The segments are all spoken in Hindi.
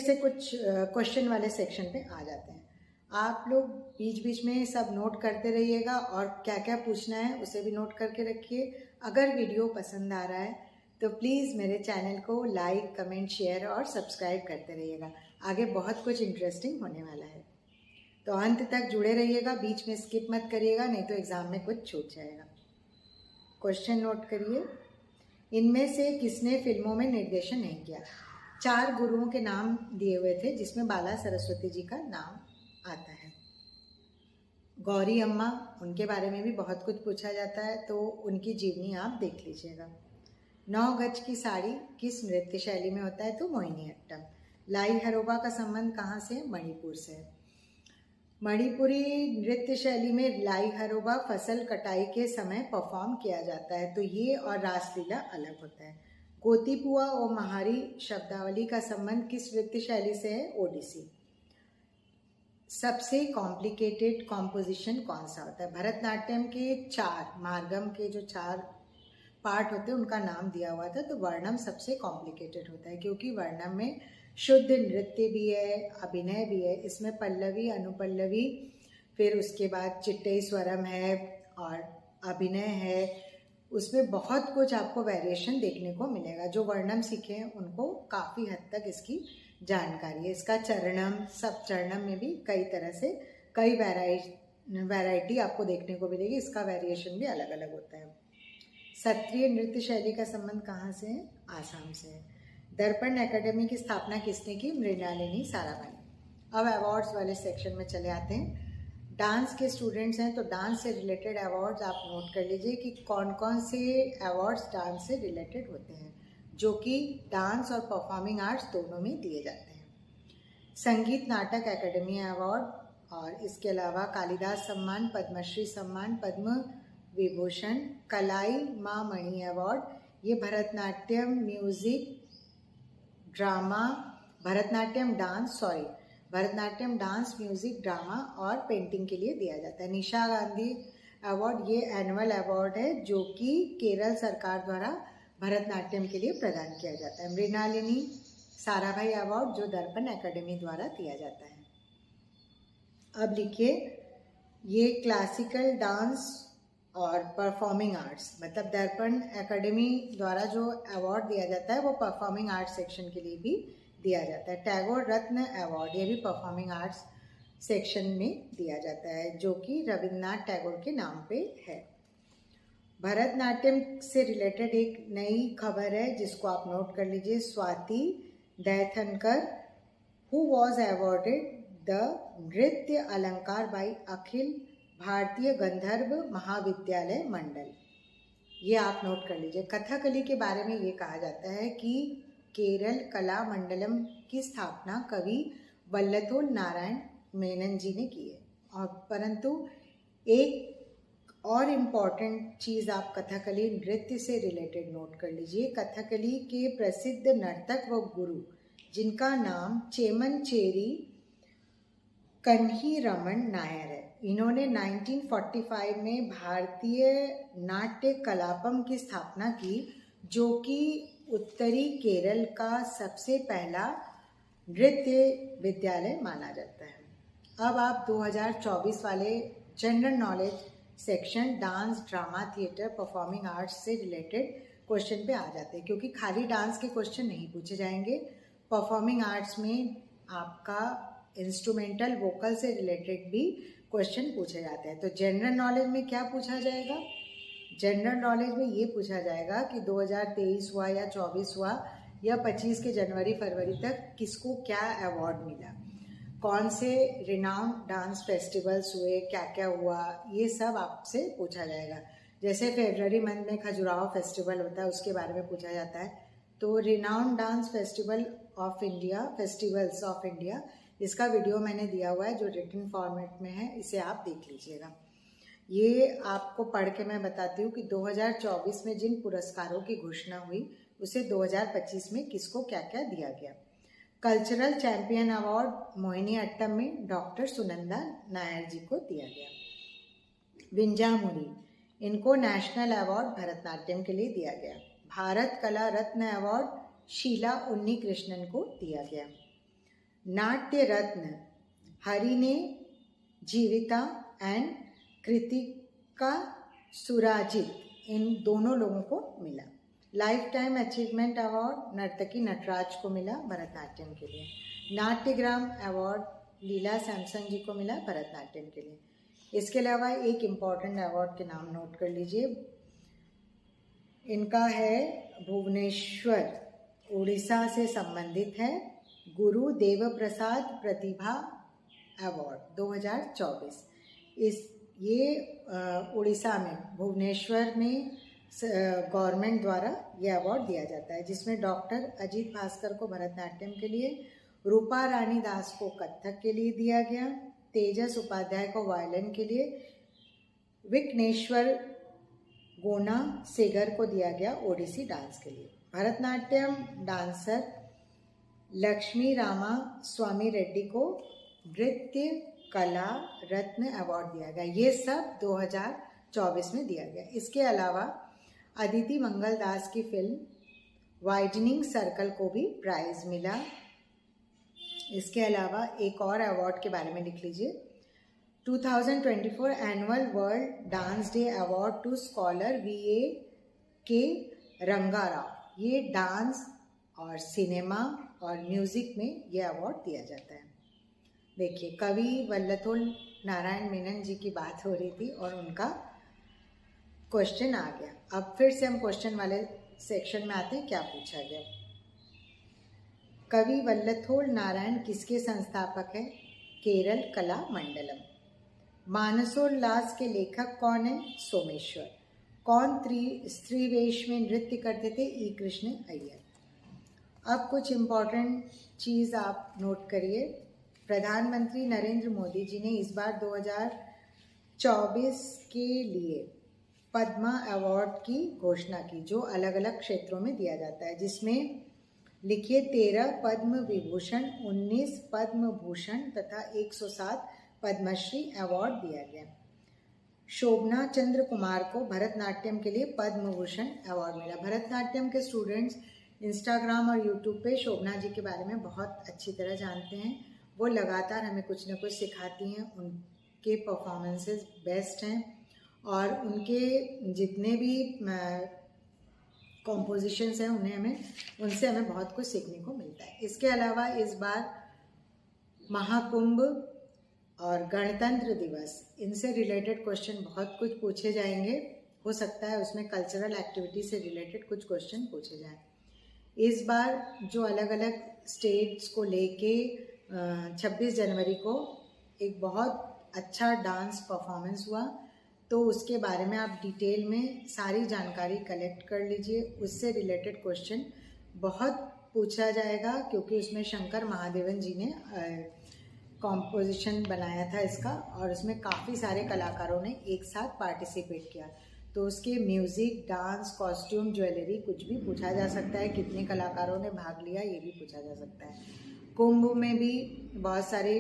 से कुछ क्वेश्चन वाले सेक्शन पे आ जाते हैं। आप लोग बीच बीच में सब नोट करते रहिएगा और क्या क्या पूछना है उसे भी नोट करके रखिए। अगर वीडियो पसंद आ रहा है तो प्लीज़ मेरे चैनल को लाइक, कमेंट, शेयर और सब्सक्राइब करते रहिएगा। आगे बहुत कुछ इंटरेस्टिंग होने वाला है, तो अंत तक जुड़े रहिएगा, बीच में स्किप मत करिएगा, नहीं तो एग्ज़ाम में कुछ छूट जाएगा। क्वेश्चन नोट करिए। इनमें से किसने फिल्मों में निर्देशन नहीं किया? 4 गुरुओं के नाम दिए हुए थे जिसमें बाला सरस्वती जी का नाम आता है। गौरी अम्मा, उनके बारे में भी बहुत कुछ पूछा जाता है, तो उनकी जीवनी आप देख लीजिएगा। 9 गज की साड़ी किस नृत्य शैली में होता है? तो मोहिनीअट्टम। लाई हरोबा का संबंध कहाँ से है? मणिपुर से है। मणिपुरी नृत्य शैली में लाई हरोबा फसल कटाई के समय परफॉर्म किया जाता है, तो ये और रासलीला अलग होता है। गोतीपुआ और महारी शब्दावली का संबंध किस नृत्य शैली से है? ओडिसी। सबसे कॉम्प्लिकेटेड कॉम्पोजिशन कौन सा होता है? भरतनाट्यम के 4 मार्गम के जो 4 पार्ट होते हैं उनका नाम दिया हुआ था, तो वर्णम सबसे कॉम्प्लिकेटेड होता है क्योंकि वर्णम में शुद्ध नृत्य भी है, अभिनय भी है। इसमें पल्लवी, अनुपल्लवी, फिर उसके बाद चिट्टे स्वरम है और अभिनय है। उसमें बहुत कुछ आपको वेरिएशन देखने को मिलेगा। जो वर्णम सीखे हैं उनको काफ़ी हद तक इसकी जानकारी है। इसका चरणम, सब चरणम में भी कई तरह से कई वैरायटी आपको देखने को मिलेगी। इसका वेरिएशन भी अलग अलग होता है। सत्रिय नृत्य शैली का संबंध कहाँ से है? आसाम से है। दर्पण एकेडमी की स्थापना किसने की? मृणालिनी साराभाई। अब अवार्ड्स वाले सेक्शन में चले आते हैं। डांस के स्टूडेंट्स हैं तो डांस से रिलेटेड अवार्ड्स आप नोट कर लीजिए कि कौन कौन से अवार्ड्स डांस से रिलेटेड होते हैं, जो कि डांस और परफॉर्मिंग आर्ट्स दोनों में दिए जाते हैं। संगीत नाटक एकेडमी अवार्ड और इसके अलावा कालिदास सम्मान, पद्मश्री सम्मान, पद्म विभूषण, कलाई माँ मणि अवार्ड, ये Bharatanatyam music drama, Bharatanatyam dance, music, drama और पेंटिंग के लिए दिया जाता है। निशा गांधी अवार्ड, ये एनुअल अवार्ड है जो कि केरल सरकार द्वारा भरतनाट्यम के लिए प्रदान किया जाता है। मृणालिनी साराभाई अवार्ड जो दर्पण एकेडमी द्वारा दिया जाता है। अब लिखिए, ये क्लासिकल डांस और परफॉर्मिंग आर्ट्स, मतलब दर्पण एकेडमी द्वारा जो अवार्ड दिया जाता है वो परफॉर्मिंग आर्ट्स सेक्शन के लिए भी दिया जाता है। टैगोर रत्न अवार्ड, ये भी परफॉर्मिंग आर्ट्स सेक्शन में दिया जाता है, जो कि रविन्द्रनाथ टैगोर के नाम पे है। भरतनाट्यम से रिलेटेड एक नई खबर है जिसको आप नोट कर लीजिए। Swati Daithankar, who was awarded the Nritya Alankar by Akhil Bharatiya गंधर्व महाविद्यालय मंडल, ये आप नोट कर लीजिए। कथकली के बारे में ये कहा जाता है कि केरल कला मंडलम की स्थापना कवि वल्लथोल नारायण मेनन जी ने की है। और परंतु एक और इम्पॉर्टेंट चीज़ आप कथकली नृत्य से रिलेटेड नोट कर लीजिए। कथकली के प्रसिद्ध नर्तक व गुरु जिनका नाम चेमनचेरी कन्ही रमन नायर है, इन्होंने 1945 में भारतीय नाट्य कलापम की स्थापना की, जो कि उत्तरी केरल का सबसे पहला नृत्य विद्यालय माना जाता है। अब आप 2024 वाले general knowledge section dance, drama, theatre, performing arts से रिलेटेड क्वेश्चन पे आ जाते हैं, क्योंकि खाली डांस के क्वेश्चन नहीं पूछे जाएंगे। परफॉर्मिंग आर्ट्स में आपका इंस्ट्रूमेंटल वोकल से रिलेटेड भी क्वेश्चन पूछे जाते हैं। तो जनरल नॉलेज में क्या पूछा जाएगा? जनरल नॉलेज में ये पूछा जाएगा कि 2023 हुआ या 24 हुआ या 25 के जनवरी फरवरी तक किसको क्या अवार्ड मिला, कौन से रिनाउंड डांस फेस्टिवल्स हुए, क्या क्या हुआ, ये सब आपसे पूछा जाएगा। जैसे फरवरी मंथ में खजुराहो फेस्टिवल होता है, उसके बारे में पूछा जाता है। तो renowned dance festivals of India, इसका वीडियो मैंने दिया हुआ है जो रिटन फॉर्मेट में है, इसे आप देख लीजिएगा। ये आपको पढ़ के मैं बताती हूँ कि 2024 में जिन पुरस्कारों की घोषणा हुई उसे 2025 में किसको क्या क्या दिया गया। कल्चरल चैंपियन अवार्ड मोहिनीअट्टम में डॉक्टर सुनंदा नायर जी को दिया गया। विंजामुरी, इनको नेशनल अवार्ड भरतनाट्यम के लिए दिया गया। भारत कला रत्न अवार्ड शीला उन्नी कृष्णन को दिया गया। नाट्य रत्न हरिने जीविता एंड कृतिका सुराजित, इन दोनों लोगों को मिला। लाइफ टाइम अचीवमेंट अवार्ड नर्तकी नटराज को मिला भरतनाट्यम के लिए। नाट्यग्राम अवार्ड लीला सैमसन जी को मिला भरतनाट्यम के लिए। इसके अलावा एक इम्पॉर्टेंट अवार्ड के नाम नोट कर लीजिए, इनका है भुवनेश्वर, उड़ीसा से संबंधित है, गुरु देव प्रसाद प्रतिभा अवार्ड 2024। ये उड़ीसा में भुवनेश्वर में गवर्नमेंट द्वारा ये अवार्ड दिया जाता है, जिसमें डॉक्टर अजीत भास्कर को भरतनाट्यम के लिए, रूपा रानी दास को कथक के लिए दिया गया, तेजस उपाध्याय को वायलिन के लिए, विघ्नेश्वर गोना सेगर को दिया गया ओडिसी डांस के लिए। भरतनाट्यम डांसर लक्ष्मी रामा स्वामी रेड्डी को नृत्य कला रत्न अवार्ड दिया गया। ये सब 2024 में दिया गया। इसके अलावा अदिति मंगल दास की फिल्म वाइडनिंग सर्कल को भी प्राइज मिला। इसके अलावा एक और अवार्ड के बारे में लिख लीजिए, 2024 annual world dance day award to scholar VA के रंगाराव। ये डांस और सिनेमा और म्यूजिक में ये अवार्ड दिया जाता है। देखिए, कवि वल्लथोल नारायण मेनन जी की बात हो रही थी और उनका क्वेश्चन आ गया। अब फिर से हम क्वेश्चन वाले सेक्शन में आते हैं, क्या पूछा गया। कवि वल्लथोल नारायण किसके संस्थापक है? केरल कला मंडलम। मानसोल्लास के लेखक कौन है? सोमेश्वर। कौन स्त्री वेश में नृत्य करते थे? ई कृष्ण अय्यर। अब कुछ इम्पॉर्टेंट चीज़ आप नोट करिए। प्रधानमंत्री नरेंद्र मोदी जी ने इस बार 2024 के लिए पद्मा अवार्ड की घोषणा की, जो अलग अलग क्षेत्रों में दिया जाता है, जिसमें लिखिए 13 पद्म विभूषण, 19 पद्म भूषण तथा 107 पद्मश्री अवार्ड दिया गया। शोभना चंद्र कुमार को भरतनाट्यम के लिए पद्म भूषण अवार्ड मिला। भरतनाट्यम के स्टूडेंट्स इंस्टाग्राम और यूट्यूब पे शोभना जी के बारे में बहुत अच्छी तरह जानते हैं। वो लगातार हमें कुछ न कुछ सिखाती हैं, उनके परफॉर्मेंसेस बेस्ट हैं और उनके जितने भी कॉम्पोजिशंस हैं उनसे हमें बहुत कुछ सीखने को मिलता है। इसके अलावा इस बार महाकुंभ और गणतंत्र दिवस, इनसे रिलेटेड क्वेश्चन बहुत कुछ पूछे जाएंगे। हो सकता है उसमें कल्चरल एक्टिविटी से रिलेटेड कुछ क्वेश्चन पूछे जाएं। इस बार जो अलग अलग स्टेट्स को लेके 26 जनवरी को एक बहुत अच्छा डांस परफॉर्मेंस हुआ, तो उसके बारे में आप डिटेल में सारी जानकारी कलेक्ट कर लीजिए। उससे रिलेटेड क्वेश्चन बहुत पूछा जाएगा, क्योंकि उसमें शंकर महादेवन जी ने कॉम्पोजिशन बनाया था इसका, और उसमें काफ़ी सारे कलाकारों ने एक साथ पार्टिसिपेट किया। तो उसके म्यूज़िक, डांस, कॉस्ट्यूम, ज्वेलरी कुछ भी पूछा जा सकता है। कितने कलाकारों ने भाग लिया ये भी पूछा जा सकता है। कुंभ में भी बहुत सारे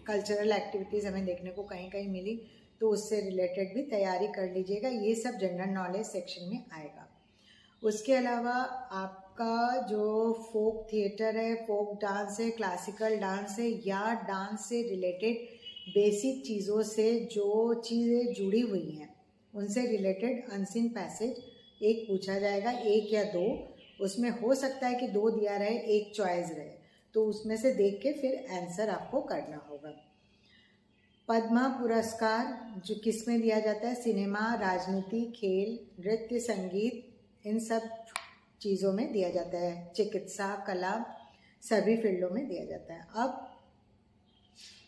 कल्चरल एक्टिविटीज़ हमें देखने को कहीं कहीं मिली, तो उससे रिलेटेड भी तैयारी कर लीजिएगा। ये सब जनरल नॉलेज सेक्शन में आएगा। उसके अलावा आपका जो फोक थिएटर है, फोक डांस है, क्लासिकल डांस है, या डांस से रिलेटेड बेसिक चीज़ों से जो चीज़ें जुड़ी हुई हैं उनसे रिलेटेड अनसीन पैसेज एक पूछा जाएगा, 1 या 2। उसमें हो सकता है कि 2 दिया रहे, 1 चॉइस रहे, तो उसमें से देख के फिर आंसर आपको करना होगा। पद्मा पुरस्कार जो किस में दिया जाता है? सिनेमा, राजनीति, खेल, नृत्य, संगीत, इन सब चीज़ों में दिया जाता है। चिकित्सा, कला, सभी फील्डों में दिया जाता है। अब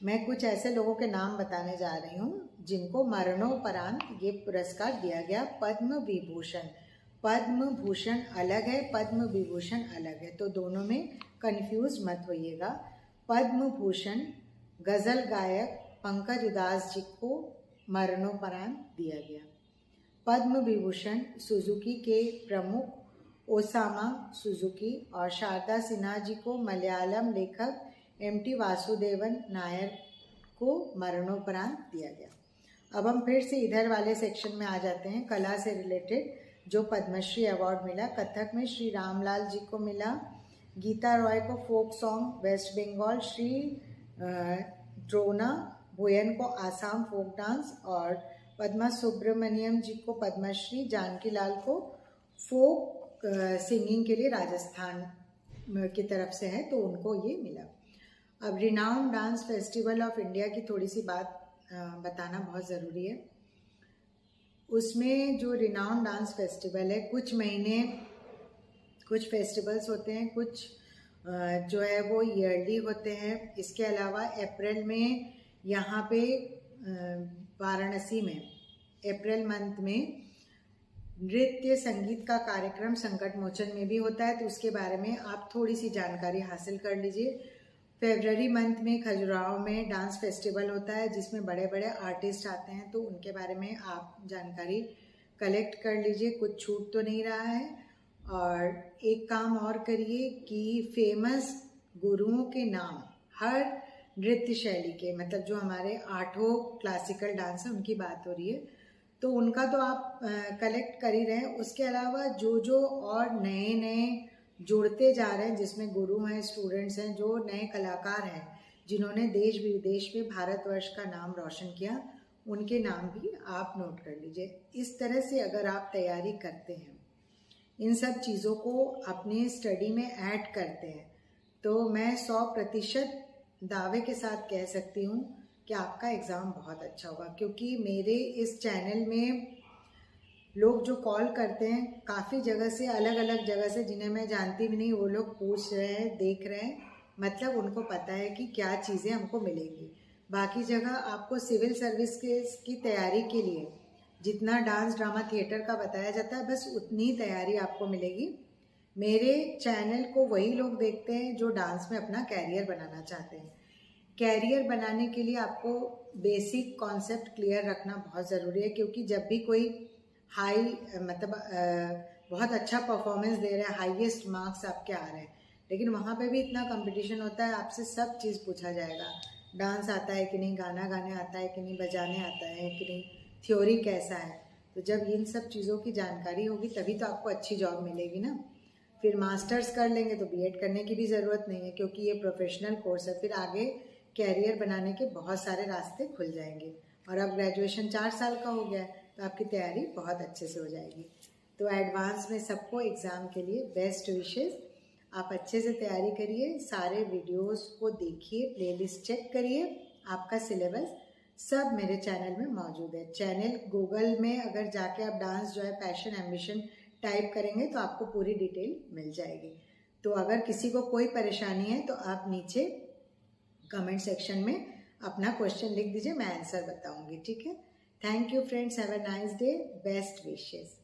मैं कुछ ऐसे लोगों के नाम बताने जा रही हूँ जिनको मरणोपरांत ये पुरस्कार दिया गया, पद्म विभूषण। पद्म भूषण अलग है, पद्म विभूषण अलग है, तो दोनों में कंफ्यूज मत होइएगा। पद्म भूषण गज़ल गायक पंकज उदास जी को मरणोपरांत दिया गया। पद्म विभूषण सुजुकी के प्रमुख ओसामा सुजुकी और शारदा सिन्हा जी को मलयालम लेखक MT वासुदेवन नायर को मरणोपरांत दिया गया। अब हम फिर से इधर वाले सेक्शन में आ जाते हैं, कला से रिलेटेड जो पद्मश्री अवार्ड मिला। कथक में श्री रामलाल जी को मिला, गीता रॉय को फोक सॉन्ग वेस्ट बंगाल, श्री ड्रोना भुयन को आसाम फोक डांस और पद्मा सुब्रमण्यम जी को पद्मश्री, जानकी लाल को फोक सिंगिंग के लिए राजस्थान की तरफ से है तो उनको ये मिला। अब renowned dance festival of India की थोड़ी सी बात बताना बहुत ज़रूरी है। उसमें जो रिनाउंड डांस फेस्टिवल है, कुछ महीने कुछ फेस्टिवल्स होते हैं, कुछ जो है वो ईयरली होते हैं। इसके अलावा अप्रैल में यहाँ पे वाराणसी में अप्रैल मंथ में नृत्य संगीत का कार्यक्रम संकट मोचन में भी होता है, तो उसके बारे में आप थोड़ी सी जानकारी हासिल कर लीजिए। फरवरी मंथ में खजुराहो में डांस फेस्टिवल होता है जिसमें बड़े बड़े आर्टिस्ट आते हैं, तो उनके बारे में आप जानकारी कलेक्ट कर लीजिए, कुछ छूट तो नहीं रहा है। और एक काम और करिए कि फेमस गुरुओं के नाम हर नृत्य शैली के, मतलब जो हमारे 8 क्लासिकल डांस है उनकी बात हो रही है, तो उनका तो आप कलेक्ट कर ही रहे हैं। उसके अलावा जो जो और नए नए जुड़ते जा रहे हैं, जिसमें गुरु हैं, स्टूडेंट्स हैं, जो नए कलाकार हैं जिन्होंने देश विदेश में भारतवर्ष का नाम रोशन किया, उनके नाम भी आप नोट कर लीजिए। इस तरह से अगर आप तैयारी करते हैं, इन सब चीज़ों को अपने स्टडी में ऐड करते हैं, तो मैं 100% दावे के साथ कह सकती हूँ कि आपका एग्ज़ाम बहुत अच्छा होगा। क्योंकि मेरे इस चैनल में लोग जो कॉल करते हैं काफ़ी जगह से, अलग अलग जगह से, जिन्हें मैं जानती भी नहीं, वो लोग पूछ रहे हैं, देख रहे हैं, मतलब उनको पता है कि क्या चीज़ें हमको मिलेंगी। बाकी जगह आपको सिविल सर्विस की तैयारी के लिए जितना डांस ड्रामा थिएटर का बताया जाता है, बस उतनी ही तैयारी आपको मिलेगी। मेरे चैनल को वही लोग देखते हैं जो डांस में अपना कैरियर बनाना चाहते हैं। कैरियर बनाने के लिए आपको बेसिक कॉन्सेप्ट क्लियर रखना बहुत ज़रूरी है, क्योंकि जब भी कोई हाई बहुत अच्छा परफॉर्मेंस दे रहा है, हाईएस्ट मार्क्स आपके आ रहे हैं, लेकिन वहाँ पे भी इतना कंपटीशन होता है, आपसे सब चीज़ पूछा जाएगा। डांस आता है कि नहीं, गाना गाने आता है कि नहीं, बजाने आता है कि नहीं, थ्योरी कैसा है। तो जब इन सब चीज़ों की जानकारी होगी तभी तो आपको अच्छी जॉब मिलेगी ना। फिर मास्टर्स कर लेंगे तो बीएड करने की भी ज़रूरत नहीं है, क्योंकि ये प्रोफेशनल कोर्स है। फिर आगे कैरियर बनाने के बहुत सारे रास्ते खुल जाएंगे। और अब ग्रेजुएशन 4 साल का हो गया है, तो आपकी तैयारी बहुत अच्छे से हो जाएगी। तो एडवांस में सबको एग्ज़ाम के लिए बेस्ट विशेस। आप अच्छे से तैयारी करिए, सारे वीडियोस को देखिए, प्लेलिस्ट चेक करिए, आपका सिलेबस सब मेरे चैनल में मौजूद है। चैनल गूगल में अगर जाके आप डांस जो है पैशन एम्बिशन टाइप करेंगे तो आपको पूरी डिटेल मिल जाएगी। तो अगर किसी को कोई परेशानी है तो आप नीचे कमेंट सेक्शन में अपना क्वेश्चन लिख दीजिए, मैं आंसर बताऊंगी, ठीक है। Thank you friends, have a nice day, best wishes.